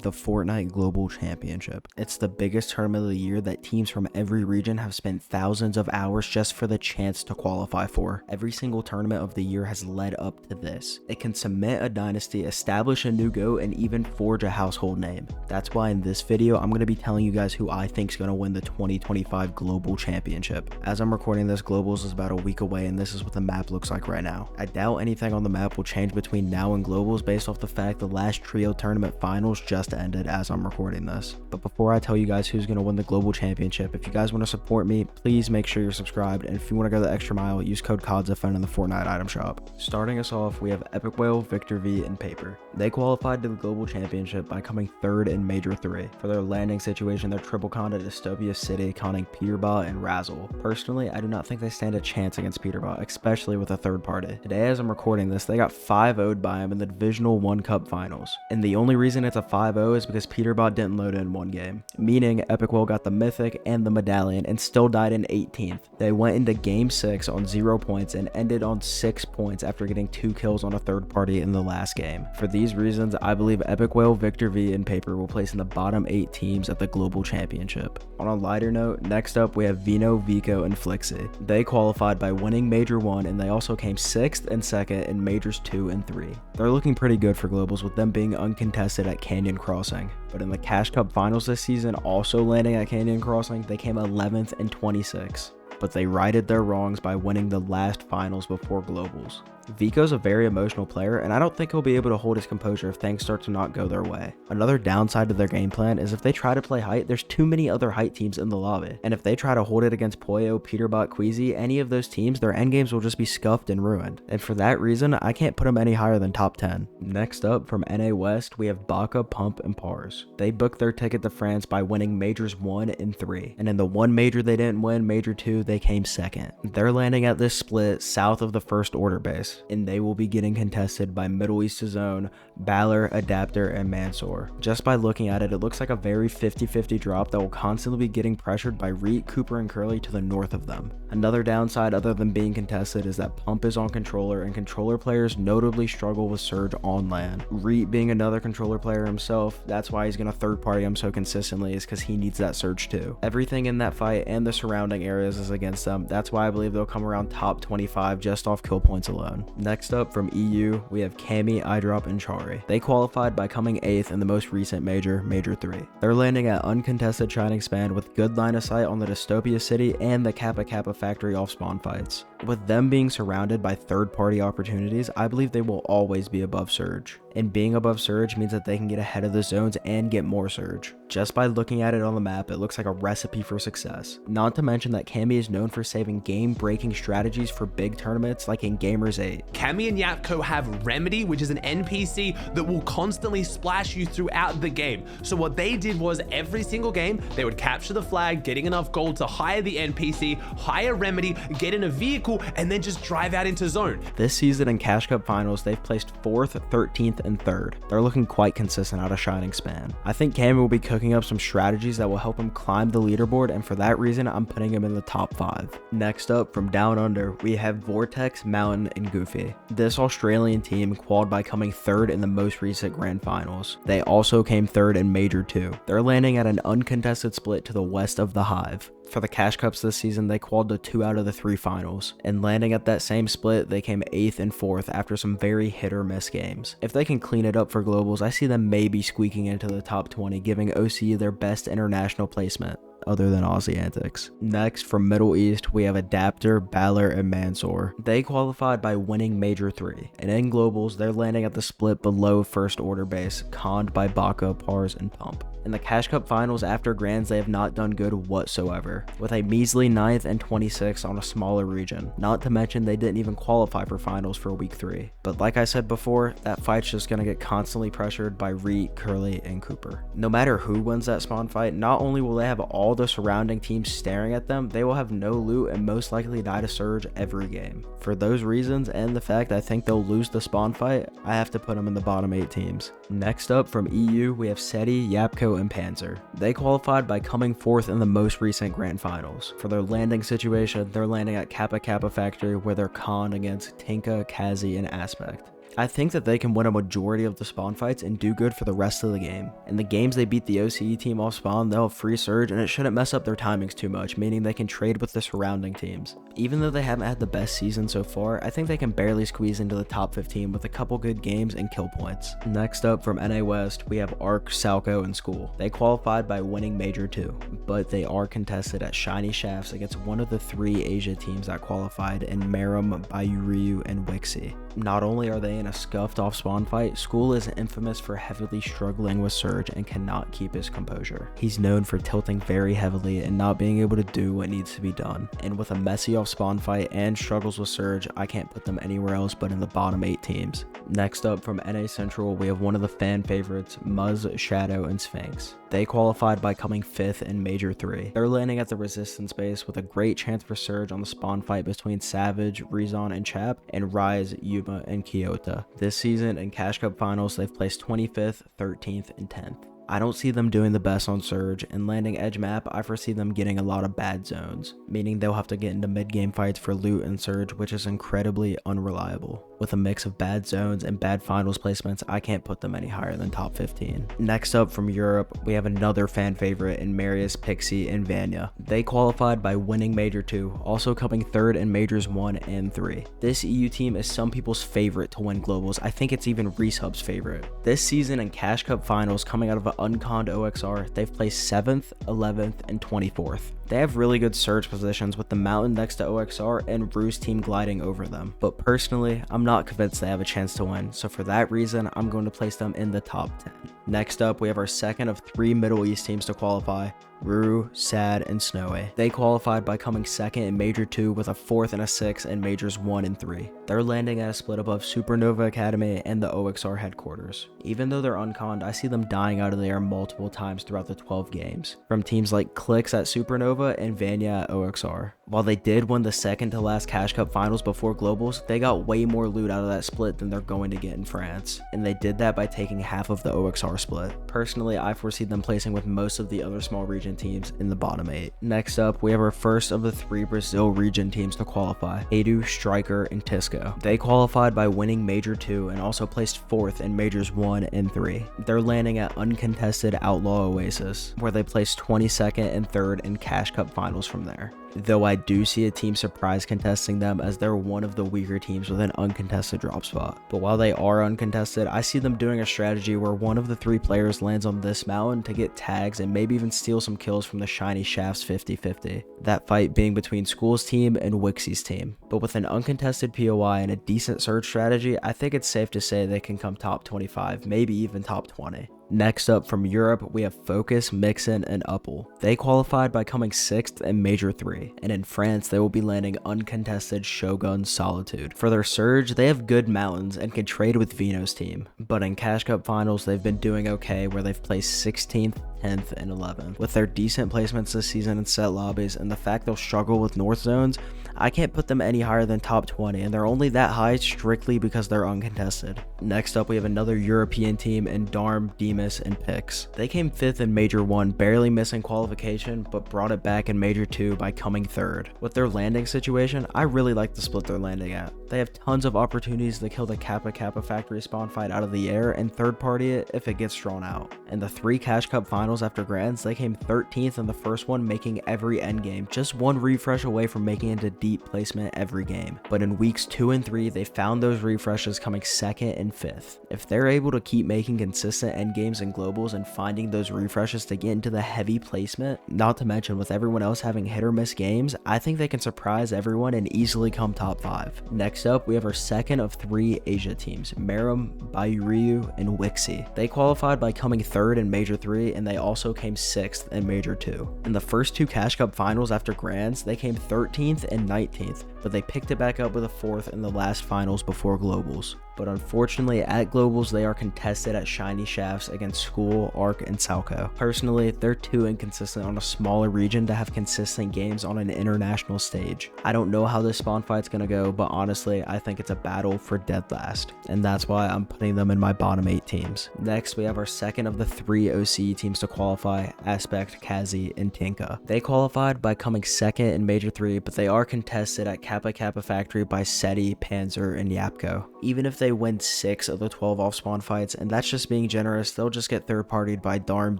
the Fortnite Global Championship. It's the biggest tournament of the year that teams from every region have spent thousands of hours just for the chance to qualify for. Every single tournament of the year has led up to this. It can cement a dynasty, establish a new GOAT, and even forge a household name. That's why in this video, I'm going to be telling you guys who I think is going to win the 2025 Global Championship. As I'm recording this, Globals is about a week away, and this is what the map looks like right now. I doubt anything on the map will change between now and Globals based off the fact the last trio tournament finals just ended as I'm recording this. But before I tell you guys who's going to win the Global Championship, if you guys want to support me, please make sure you're subscribed, and if you want to go the extra mile, use code CODSFN in the Fortnite item shop. Starting us off, we have Epic Whale, Victor V, and Paper. They qualified to the Global Championship by coming third in Major 3. For their landing situation, they're triple conned at Dystopia City, conning Peterbot and Razzle. Personally, I do not think they stand a chance against Peterbot, especially with a third party. Today, as I'm recording this, they got 5-0'd by him in the Divisional 1 Cup Finals. And the only reason it's a 5-0 is because Peterbot didn't load in one game, meaning Epic Whale got the Mythic and the Medallion and still died in 18th. They went into Game 6 on 0 points and ended on 6 points after getting 2 kills on a third party in the last game. For these reasons, I believe Epic Whale, Victor V, and Paper will place in the bottom 8 teams at the Global Championship. On a lighter note, next up we have Vino, Vico, and Flixie. They qualified by winning Major 1, and they also came 6th and 2nd in Majors 2 and 3. They're looking pretty good for Globals, with them being uncontested at Canyon Crossing. But in the Cash Cup Finals this season, also landing at Canyon Crossing, they came 11th and 26th. But they righted their wrongs by winning the last finals before Globals. Vico's a very emotional player, and I don't think he'll be able to hold his composure if things start to not go their way. Another downside to their game plan is if they try to play height, there's too many other height teams in the lobby. And if they try to hold it against Pollo, Peterbot, Queasy, any of those teams, their endgames will just be scuffed and ruined. And for that reason, I can't put them any higher than top 10. Next up, from NA West, we have Baka, Pump, and Pars. They booked their ticket to France by winning Majors 1 and 3. And in the one major they didn't win, Major 2, they came 2nd. They're landing at this split south of the first order base, and they will be getting contested by Middle East Zone, Balor, Adapter, and Mansour. Just by looking at it, it looks like a very 50-50 drop that will constantly be getting pressured by Reet, Cooper, and Curly to the north of them. Another downside other than being contested is that Pump is on controller, and controller players notably struggle with Surge on land. Reet being another controller player himself, that's why he's gonna third party him so consistently, is because he needs that Surge too. Everything in that fight and the surrounding areas is against them. That's why I believe they'll come around top 25 just off kill points alone. Next up, from EU, we have Cammy, Eyedrop, and Chari. They qualified by coming 8th in the most recent major, Major 3. They're landing at uncontested Shining Span with good line of sight on the Dystopia City and the Kappa Kappa factory off spawn fights. With them being surrounded by third-party opportunities, I believe they will always be above Surge. And being above Surge means that they can get ahead of the zones and get more Surge. Just by looking at it on the map, it looks like a recipe for success. Not to mention that Cammy is known for saving game-breaking strategies for big tournaments like in Gamers 8. Cammy and Yapko have Remedy, which is an NPC that will constantly splash you throughout the game. So what they did was every single game, they would capture the flag, getting enough gold to hire the NPC, hire Remedy, get in a vehicle, and then just drive out into zone. This season in Cash Cup Finals, they've placed 4th, 13th, and 3rd. They're looking quite consistent out of Shining Span. I think Cammy will be cooking up some strategies that will help him climb the leaderboard, and for that reason, I'm putting him in the top 5. Next up, from Down Under, we have Vortex, Mountain, and Goofy. This Australian team qualified by coming 3rd in the most recent Grand Finals. They also came 3rd in Major 2. They're landing at an uncontested split to the west of the Hive. For the Cash Cups this season, they qualified to 2 out of the 3 finals, and landing at that same split, they came 8th and 4th after some very hit or miss games. If they can clean it up for Globals, I see them maybe squeaking into the top 20, giving OCE their best international placement, other than Aussie Antics. Next, from Middle East, we have Adapter, Balor, and Mansour. They qualified by winning Major 3, and in Globals, they're landing at the split below first order base, conned by Baka, Pars, and Pump. In the Cash Cup Finals after Grands, they have not done good whatsoever, with a measly 9th and 26th on a smaller region. Not to mention they didn't even qualify for Finals for Week 3. But like I said before, that fight's just gonna get constantly pressured by Reet, Curly, and Cooper. No matter who wins that spawn fight, not only will they have all the surrounding teams staring at them, they will have no loot and most likely die to Surge every game. For those reasons and the fact I think they'll lose the spawn fight, I have to put them in the bottom 8 teams. Next up, from EU, we have SETI, Yapko, and Panzer. They qualified by coming 4th in the most recent Grand Finals. For their landing situation, they're landing at Kappa Kappa Factory where they're conned against Tinka, Kazi, and Aspect. I think that they can win a majority of the spawn fights and do good for the rest of the game. In the games they beat the OCE team off spawn, they'll have free surge and it shouldn't mess up their timings too much, meaning they can trade with the surrounding teams. Even though they haven't had the best season so far, I think they can barely squeeze into the top 15 with a couple good games and kill points. Next up from NA West, we have Arc, Salco, and School. They qualified by winning Major 2, but they are contested at Shiny Shafts against one of the 3 Asia teams that qualified in Meram, Bayuriu, and Wixie. Not only are they in a scuffed off spawn fight, School is infamous for heavily struggling with Surge and cannot keep his composure. He's known for tilting very heavily and not being able to do what needs to be done. And with a messy off spawn fight and struggles with Surge, I can't put them anywhere else but in the bottom 8 teams. Next up from NA Central, we have one of the fan favorites, Muzz, Shadow, and Sphinx. They qualified by coming 5th in Major 3. They're landing at the Resistance base with a great chance for Surge on the spawn fight between Savage, Rezon, and Chap, and Rise, Yuma, and Kyoto. This season in Cash Cup Finals, they've placed 25th, 13th, and 10th. I don't see them doing the best on Surge, and landing Edge map, I foresee them getting a lot of bad zones, meaning they'll have to get into mid-game fights for loot and Surge, which is incredibly unreliable. With a mix of bad zones and bad finals placements, I can't put them any higher than top 15. Next up from Europe, we have another fan favorite in Marius, Pixie, and Vanya. They qualified by winning Major 2, also coming 3rd in Majors 1 and 3. This EU team is some people's favorite to win globals. I think it's even Resub's favorite. This season in Cash Cup Finals, coming out of an unconned OXR, they've placed 7th, 11th, and 24th. They have really good surge positions with the mountain next to OXR and Roo's team gliding over them, but personally, I'm not convinced they have a chance to win, so for that reason, I'm going to place them in the top 10. Next up, we have our second of 3 Middle East teams to qualify, Rue, Sad, and Snowy. They qualified by coming 2nd in Major 2 with a 4th and a 6th in Majors 1 and 3. They're landing at a split above Supernova Academy and the OXR headquarters. Even though they're unconned, I see them dying out of the air multiple times throughout the 12 games, from teams like Clicks at Supernova and Vanya at OXR. While they did win the second to last Cash Cup Finals before Globals, they got way more loot out of that split than they're going to get in France, and they did that by taking half of the OXR split. Personally, I foresee them placing with most of the other small region teams in the bottom 8. Next up, we have our first of the 3 Brazil region teams to qualify, Edu, Striker, and Tisco. They qualified by winning Major 2 and also placed 4th in Majors 1 and 3. They're landing at uncontested Outlaw Oasis, where they placed 22nd and 3rd in Cash Cup Finals from there. Though I do see a team surprise contesting them as they're one of the weaker teams with an uncontested drop spot. But while they are uncontested, I see them doing a strategy where one of the 3 players lands on this mountain to get tags and maybe even steal some kills from the Shiny Shafts 50-50. That fight being between School's team and Wixie's team. But with an uncontested POI and a decent surge strategy, I think it's safe to say they can come top 25, maybe even top 20. Next up from Europe, we have Focus, Mixin, and Uppel. They qualified by coming 6th in Major 3, and in France, they will be landing uncontested Shogun Solitude. For their surge, they have good mountains and can trade with Vino's team, but in Cash Cup Finals, they've been doing okay where they've placed 16th, 10th, and 11th. With their decent placements this season in set lobbies and the fact they'll struggle with North zones, I can't put them any higher than top 20, and they're only that high strictly because they're uncontested. Next up, we have another European team in Darm, Demus, and Pix. They came 5th in Major 1, barely missing qualification, but brought it back in Major 2 by coming 3rd. With their landing situation, I really like the split they're landing at. They have tons of opportunities to kill the Kappa Kappa factory spawn fight out of the air and third party it if it gets drawn out. In the 3 Cash Cup Finals after Grands, they came 13th in the first one, making every endgame, just one refresh away from making it into deep placement every game. But in weeks 2 and 3, they found those refreshes coming 2nd and 5th. If they're able to keep making consistent endgames and globals and finding those refreshes to get into the heavy placement, not to mention with everyone else having hit or miss games, I think they can surprise everyone and easily come top 5. Next up, we have our second of 3 Asia teams, Meram, Bayuriu, and Wixie. They qualified by coming 3rd in Major 3, and they also came 6th in Major 2. In the first 2 Cash Cup Finals after Grands, they came 13th and 19th, but they picked it back up with a 4th in the last finals before Globals. But unfortunately, at Globals, they are contested at Shiny Shafts against School, Arc, and Salco. Personally, they're too inconsistent on a smaller region to have consistent games on an international stage. I don't know how this spawn fight's gonna go, but honestly, I think it's a battle for dead last, and that's why I'm putting them in my bottom 8 teams. Next, we have our second of the 3 OCE teams to qualify, Aspect, Kazi, and Tinka. They qualified by coming 2nd in Major 3, but they are contested at Kappa Kappa Factory by SETI, Panzer, and Yapko. Even if they they win 6 of the 12 off-spawn fights, and that's just being generous. They'll just get third-partied by Darm,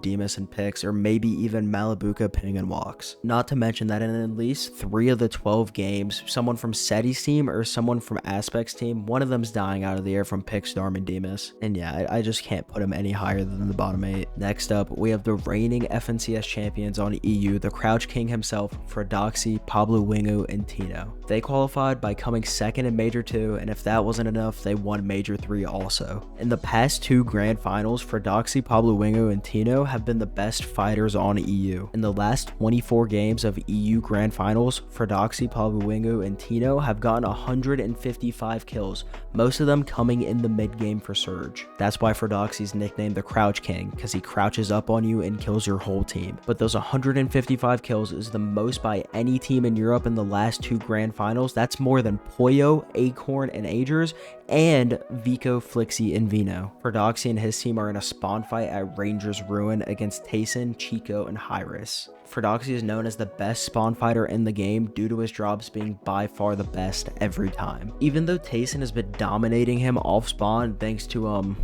Demus, and Pix, or maybe even Malabuka, Ping, and Walks. Not to mention that in at least 3 of the 12 games, someone from SETI's team or someone from Aspect's team, one of them's dying out of the air from Pix, Darm, and Demus. And yeah, I just can't put him any higher than the bottom 8. Next up, we have the reigning FNCS champions on EU, the Crouch King himself, Fredoxy, Pablo Wingu, and Tino. They qualified by coming second in Major 2, and if that wasn't enough, they won Major 3 also. In the past 2 grand finals, Fredoxy, Pablo Wingu, and Tino have been the best fighters on EU. In the last 24 games of EU grand finals, Fredoxy, Pablo Wingu, and Tino have gotten 155 kills, most of them coming in the mid-game for Surge. That's why Fredoxy's nicknamed the Crouch King, because he crouches up on you and kills your whole team. But those 155 kills is the most by any team in Europe in the last 2 grand finals. That's more than Pollo, Acorn, and Ajerss, and Vico, Flixie, and Vino. Fredoxy and his team are in a spawn fight at Rangers Ruin against Tayson, Chico, and Ajerss. Fredoxy is known as the best spawn fighter in the game due to his drops being by far the best every time. Even though Tayson has been dominating him off spawn thanks to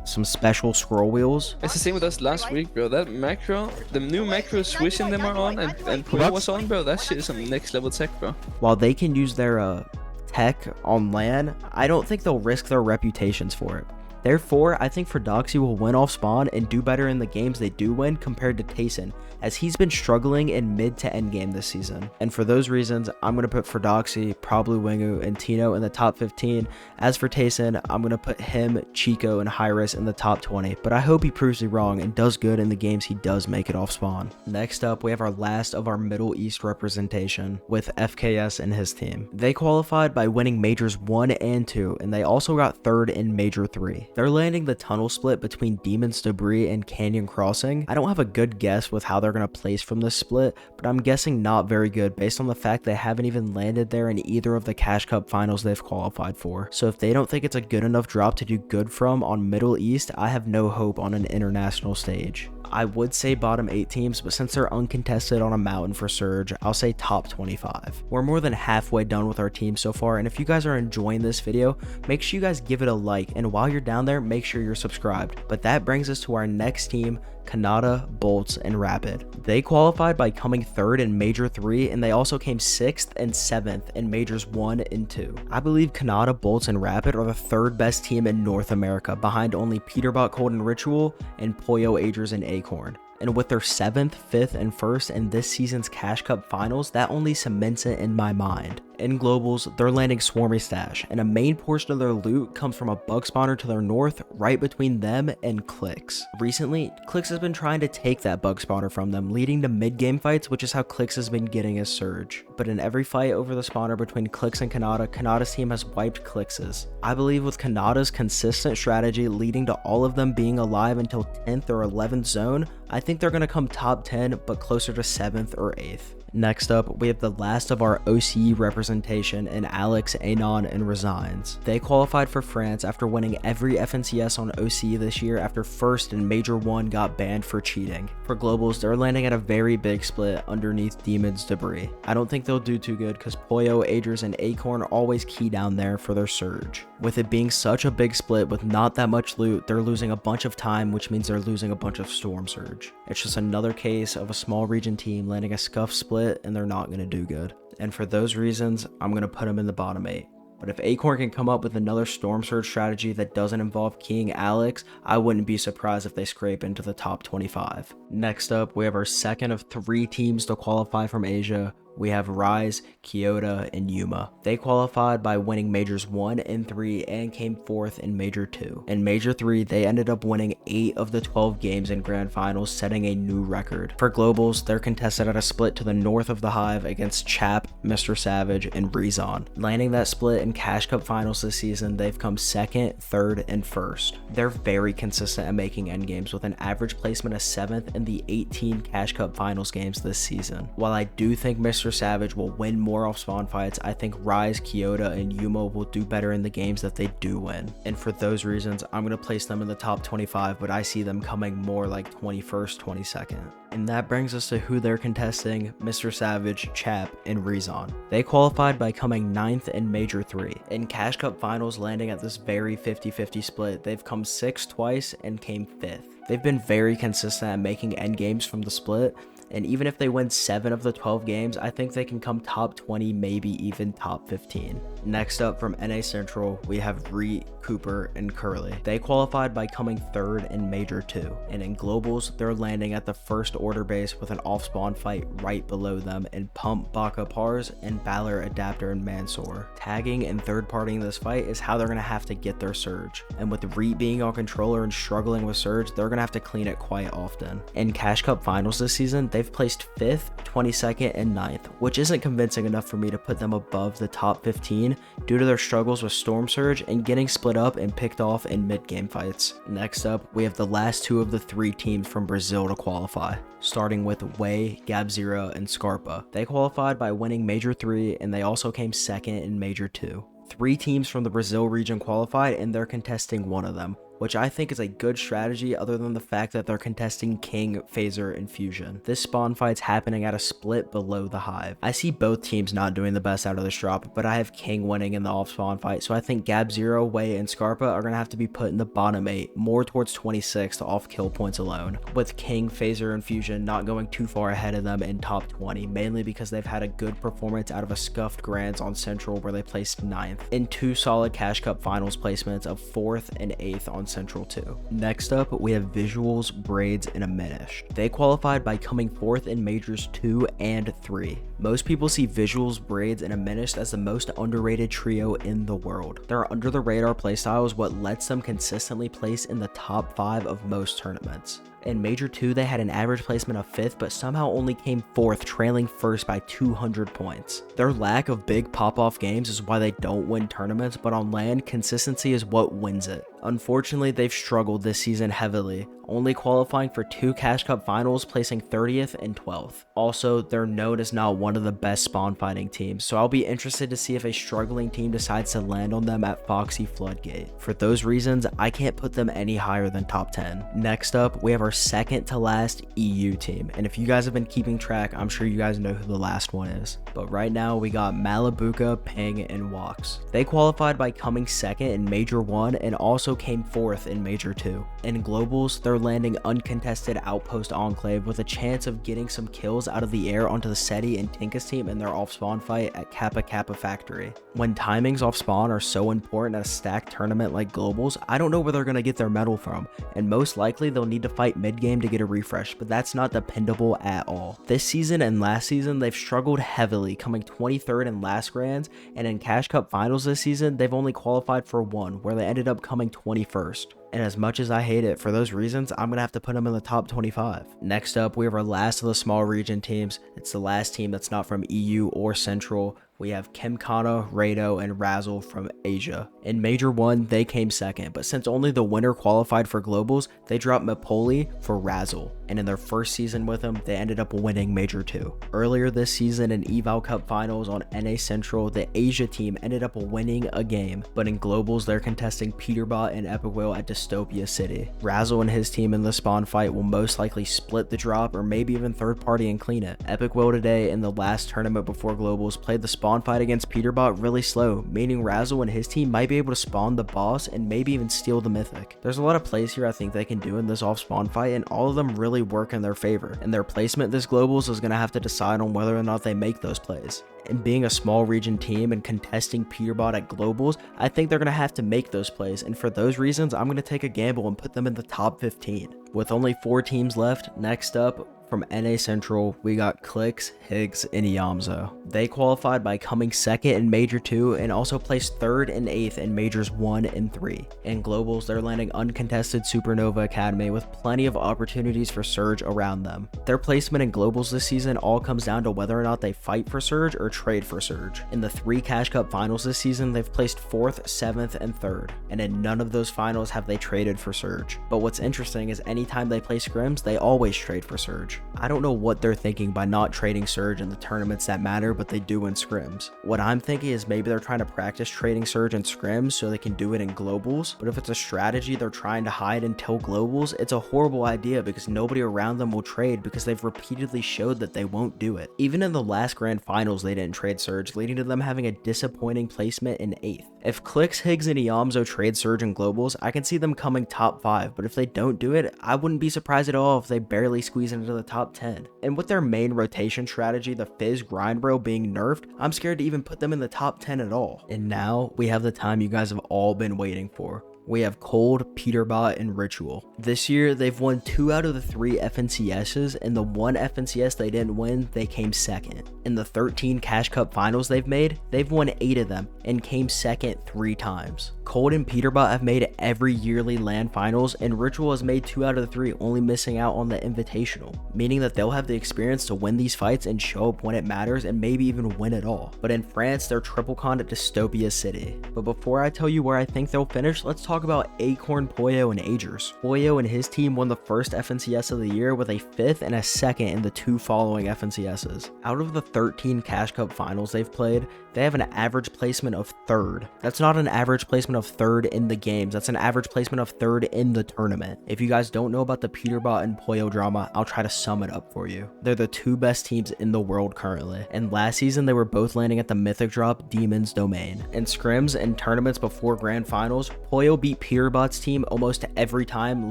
some special scroll wheels. It's the same with us last week, bro. That macro, the new macro Swish and them are on, and Pollo was on, bro. That shit is some next level tech, bro. While they can use their tech on LAN, I don't think they'll risk their reputations for it. Therefore, I think Fredoxy will win off spawn and do better in the games they do win compared to Tayson, as he's been struggling in mid to end game this season. And for those reasons, I'm going to put Fredoxy, Pablo Wingu, and Tino in the top 15. As for Tayson, I'm going to put him, Chico, and Ajerss in the top 20, but I hope he proves me wrong and does good in the games he does make it off spawn. Next up, we have our last of our Middle East representation with FKS and his team. They qualified by winning Majors 1 and 2, and they also got 3rd in Major 3. They're landing the tunnel split between Demon's Debris and Canyon Crossing. I don't have a good guess with how they're going to place from this split, but I'm guessing not very good based on the fact they haven't even landed there in either of the Cash Cup finals they've qualified for. So if they don't think it's a good enough drop to do good from on Middle East, I have no hope on an international stage. I would say bottom 8 teams, but since they're uncontested on a mountain for Surge, I'll say top 25. We're more than halfway done with our team so far, and if you guys are enjoying this video, make sure you guys give it a like, and while you're down there, make sure you're subscribed. But that brings us to our next team, Kanata, Bolts, and Rapid. They qualified by coming 3rd in Major 3, and they also came 6th and 7th in Majors 1 and 2. I believe Kanata, Bolts, and Rapid are the 3rd best team in North America, behind only Peterbot, Cold, and Ritual, and Pollo, Ajerss, and Acorn. And with their 7th, 5th, and 1st in this season's Cash Cup finals, that only cements it in my mind. In globals, they're landing Swarmy Stash, and a main portion of their loot comes from a bug spawner to their north, right between them and Clix. Recently, Clix has been trying to take that bug spawner from them, leading to mid-game fights, which is how Clix has been getting his Surge. But in every fight over the spawner between Clix and Kanata, Kanata's team has wiped Clix's. I believe with Kanata's consistent strategy leading to all of them being alive until 10th or 11th zone, I think they're going to come top 10, but closer to 7th or 8th. Next up, we have the last of our OCE representation in Alex, Anon, and Resigns. They qualified for France after winning every FNCS on OCE this year after 1st in Major 1 got banned for cheating. For globals, they're landing at a very big split underneath Demon's Debris. I don't think they'll do too good because Pollo, Ajerss, and Acorn always key down there for their Surge. With it being such a big split with not that much loot, they're losing a bunch of time, which means they're losing a bunch of Storm Surge. It's just another case of a small region team landing a scuff split, and they're not going to do good. And for those reasons, I'm going to put them in the bottom 8. But if Acorn can come up with another Storm Surge strategy that doesn't involve keying Alex, I wouldn't be surprised if they scrape into the top 25. Next up, we have our second of 3 teams to qualify from Asia. We have Rise, Kyoto, and Yuma. They qualified by winning Majors 1 and 3 and came 4th in Major 2. In Major 3, they ended up winning 8 of the 12 games in Grand Finals, setting a new record. For globals, they're contested at a split to the north of the Hive against Chap, Mr. Savage, and Rezon. Landing that split in Cash Cup Finals this season, they've come 2nd, 3rd, and 1st. They're very consistent at making endgames with an average placement of 7th in the 18 Cash Cup Finals games this season. While I do think Mr. Mr. Savage will win more off spawn fights, I think Rise, Kyoto, and Yuma will do better in the games that they do win. And for those reasons, I'm going to place them in the top 25, but I see them coming more like 21st, 22nd. And that brings us to who they're contesting: Mr. Savage, Chap, and Rezon. They qualified by coming 9th in Major 3. In Cash Cup Finals, landing at this very 50-50 split, they've come 6th twice and came 5th. They've been very consistent at making endgames from the split, and even if they win 7 of the 12 games, I think they can come top 20, maybe even top 15. Next up from NA Central, we have Reet, Cooper, and Curly. They qualified by coming 3rd in Major 2, and in Globals, they're landing at the first order base with an off-spawn fight right below them in Pump, Baka Pars, and Valor, Adapter, and Mansoor. Tagging and third-partying this fight is how they're going to have to get their Surge, and with Reet being on controller and struggling with Surge, they're going to have to clean it quite often. In Cash Cup Finals this season, they've placed 5th, 22nd, and 9th, which isn't convincing enough for me to put them above the top 15 due to their struggles with Storm Surge and getting split up and picked off in mid-game fights. Next up, we have the last 2 of the 3 teams from Brazil to qualify, starting with Way, Gab0, and Scarpa. They qualified by winning Major 3, and they also came 2nd in Major 2. 3 teams from the Brazil region qualified, and they're contesting one of them, which I think is a good strategy other than the fact that they're contesting King, Phaser, and Fusion. This spawn fight's happening at a split below the Hive. I see both teams not doing the best out of this drop, but I have King winning in the off spawn fight, so I think Gab0, Way, and Scarpa are going to have to be put in the bottom 8, more towards 26 off kill points alone, with King, Phaser, and Fusion not going too far ahead of them in top 20, mainly because they've had a good performance out of a scuffed Grands on Central where they placed 9th, and 2 solid Cash Cup Finals placements of 4th and 8th on Central 2. Next up, we have Visuals, Braids, and Aminished. They qualified by coming 4th in Majors 2 and 3. Most people see Visuals, Braids, and Aminished as the most underrated trio in the world. Their under-the-radar playstyle is what lets them consistently place in the top 5 of most tournaments. In Major 2, they had an average placement of 5th, but somehow only came 4th, trailing 1st by 200 points. Their lack of big pop-off games is why they don't win tournaments, but on LAN, consistency is what wins it. Unfortunately, they've struggled this season heavily, only qualifying for 2 Cash Cup Finals, placing 30th and 12th. Also, they're known as not one of the best spawn fighting teams, so I'll be interested to see if a struggling team decides to land on them at Foxy Floodgate. For those reasons, I can't put them any higher than top 10. Next up, we have our second to last EU team, and if you guys have been keeping track, I'm sure you guys know who the last one is. But right now, we got Malibuca, Ping, and Wox. They qualified by coming 2nd in Major 1 and also came 4th in Major 2. In Globals, they're landing uncontested Outpost Enclave with a chance of getting some kills out of the air onto the SETI and Tinka's team in their off-spawn fight at Kappa Kappa Factory. When timings off-spawn are so important at a stacked tournament like Globals, I don't know where they're going to get their medal from, and most likely they'll need to fight mid-game to get a refresh, but that's not dependable at all. This season and last season, they've struggled heavily, coming 23rd in last Grands, and in Cash Cup Finals this season, they've only qualified for 1, where they ended up coming 21st. And as much as I hate it, for those reasons, I'm going to have to put them in the top 25. Next up, we have our last of the small region teams. It's the last team that's not from EU or Central. We have Kemkana, Rado, and Razzle from Asia. In Major 1, they came 2nd, but since only the winner qualified for Globals, they dropped Mapoli for Razzle. And in their first season with him, they ended up winning Major 2. Earlier this season in Eval Cup Finals on NA Central, the Asia team ended up winning a game, but in Globals, they're contesting Peterbot and Epic Whale at Dystopia City. Razzle and his team in the spawn fight will most likely split the drop or maybe even third party and clean it. Epic Whale today in the last tournament before Globals played the spawn fight against Peterbot really slow, meaning Razzle and his team might be able to spawn the boss and maybe even steal the mythic. There's a lot of plays here I think they can do in this off spawn fight, and all of them really work in their favor, and their placement this Globals is going to have to decide on whether or not they make those plays. And being a small region team and contesting Peterbot at Globals, I think they're going to have to make those plays, and for those reasons, I'm going to take a gamble and put them in the top 15. With only 4 teams left, next up, from NA Central, we got Clicks, Higgs, and Yamzo. They qualified by coming 2nd in Major 2 and also placed 3rd and 8th in Majors 1 and 3. In Globals, they're landing uncontested Supernova Academy with plenty of opportunities for Surge around them. Their placement in Globals this season all comes down to whether or not they fight for Surge or trade for Surge. In the 3 Cash Cup Finals this season, they've placed 4th, 7th, and 3rd, and in none of those finals have they traded for Surge. But what's interesting is anytime they play scrims, they always trade for Surge. Surge. I don't know what they're thinking by not trading Surge in the tournaments that matter, but they do in scrims. What I'm thinking is maybe they're trying to practice trading Surge in scrims so they can do it in globals, but if it's a strategy they're trying to hide until globals, it's a horrible idea because nobody around them will trade because they've repeatedly showed that they won't do it. Even in the last grand finals they didn't trade Surge, leading to them having a disappointing placement in 8th. If Clix, Higgs, and Iamzo trade Surge in globals, I can see them coming top 5, but if they don't do it, I wouldn't be surprised at all if they barely squeeze into the top 10. And with their main rotation strategy, the Fizz grind bro being nerfed, I'm scared to even put them in the top 10 at all. And now we have the time you guys have all been waiting for. We have Cold, Peterbot, and Ritual. This year, they've won 2 out of the 3 FNCSs, and the 1 FNCS they didn't win, they came second. In the 13 Cash Cup finals they've made, they've won 8 of them, and came second 3 times. Cold and Peterbot have made every yearly LAN finals, and Ritual has made 2 out of the 3, only missing out on the Invitational, meaning that they'll have the experience to win these fights and show up when it matters, and maybe even win it all. But in France, they're triple conned at Dystopia City. But before I tell you where I think they'll finish, let's talk about Acorn, Pollo, and Ajerss. Pollo and his team won the first FNCS of the year with a 5th and a 2nd in the 2 following FNCSs. Out of the 13 Cash Cup finals they've played, they have an average placement of 3rd. That's not an average placement of 3rd in the games, that's an average placement of 3rd in the tournament. If you guys don't know about the Peterbot and Pollo drama, I'll try to sum it up for you. They're the 2 best teams in the world currently, and last season they were both landing at the mythic drop Demon's Domain. In scrims and tournaments before grand finals, Pollo beat Peterbot's team almost every time,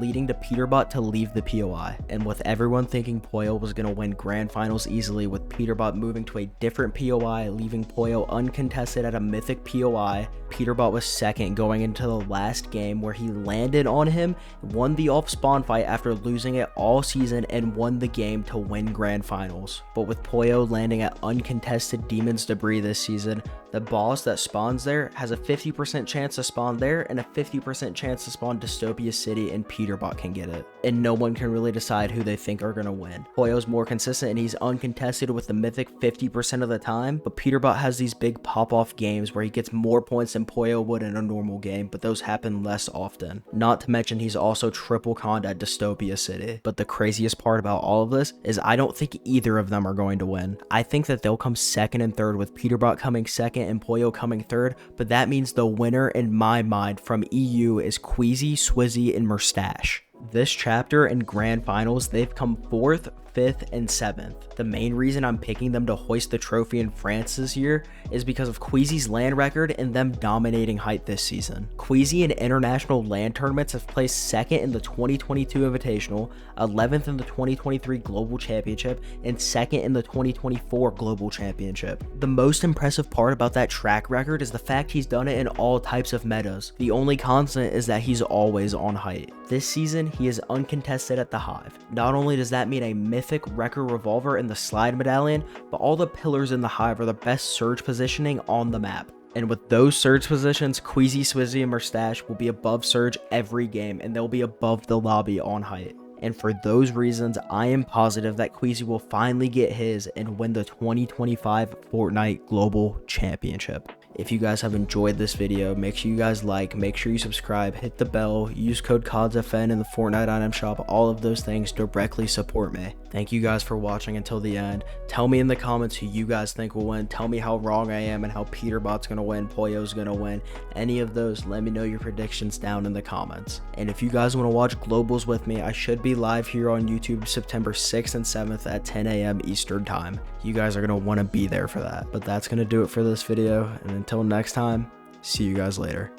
leading to Peterbot to leave the POI. And with everyone thinking Pollo was going to win grand finals easily, with Peterbot moving to a different POI, leaving Pollo uncontested at a mythic POI, Peterbot was second going into the last game where he landed on him, won the off spawn fight after losing it all season, and won the game to win grand finals. But with Pollo landing at uncontested Demon's Debris this season, the boss that spawns there has a 50% chance to spawn there and a 50% chance to spawn Dystopia City, and Peterbot can get it. And no one can really decide who they think are going to win. Pollo's more consistent and he's uncontested with the mythic 50% of the time, but Peterbot has these big pop-off games where he gets more points than Pollo would in a normal game, but those happen less often. Not to mention he's also triple conned at Dystopia City. But the craziest part about all of this is I don't think either of them are going to win. I think that they'll come 2nd and 3rd, with Peterbot coming 2nd and Pollo coming 3rd, but that means the winner in my mind from EU is Queasy, Swizzy, and Moustache. This chapter in grand finals, they've come 4th, 5th, and 7th. The main reason I'm picking them to hoist the trophy in France this year is because of Queasy's LAN record and them dominating height this season. Queasy in international LAN tournaments have placed 2nd in the 2022 Invitational, 11th in the 2023 Global Championship, and 2nd in the 2024 Global Championship. The most impressive part about that track record is the fact he's done it in all types of metas. The only constant is that he's always on height. This season, he is uncontested at the Hive. Not only does that mean a mythic Wrecker Revolver and the Slide Medallion, but all the pillars in the Hive are the best surge positioning on the map. And with those surge positions, Queasy, Swizzy, and Moustache will be above surge every game, and they'll be above the lobby on height. And for those reasons, I am positive that Queasy will finally get his and win the 2025 Fortnite Global Championship. If you guys have enjoyed this video, make sure you guys like, make sure you subscribe, hit the bell, use code CODSFN in the Fortnite item shop. All of those things directly support me. Thank you guys for watching until the end. Tell me in the comments who you guys think will win. Tell me how wrong I am and how Peterbot's going to win, Pollo's going to win. Any of those, let me know your predictions down in the comments. And if you guys want to watch Globals with me, I should be live here on YouTube September 6th and 7th at 10 a.m. Eastern Time. You guys are going to want to be there for that. But that's going to do it for this video. And until next time, see you guys later.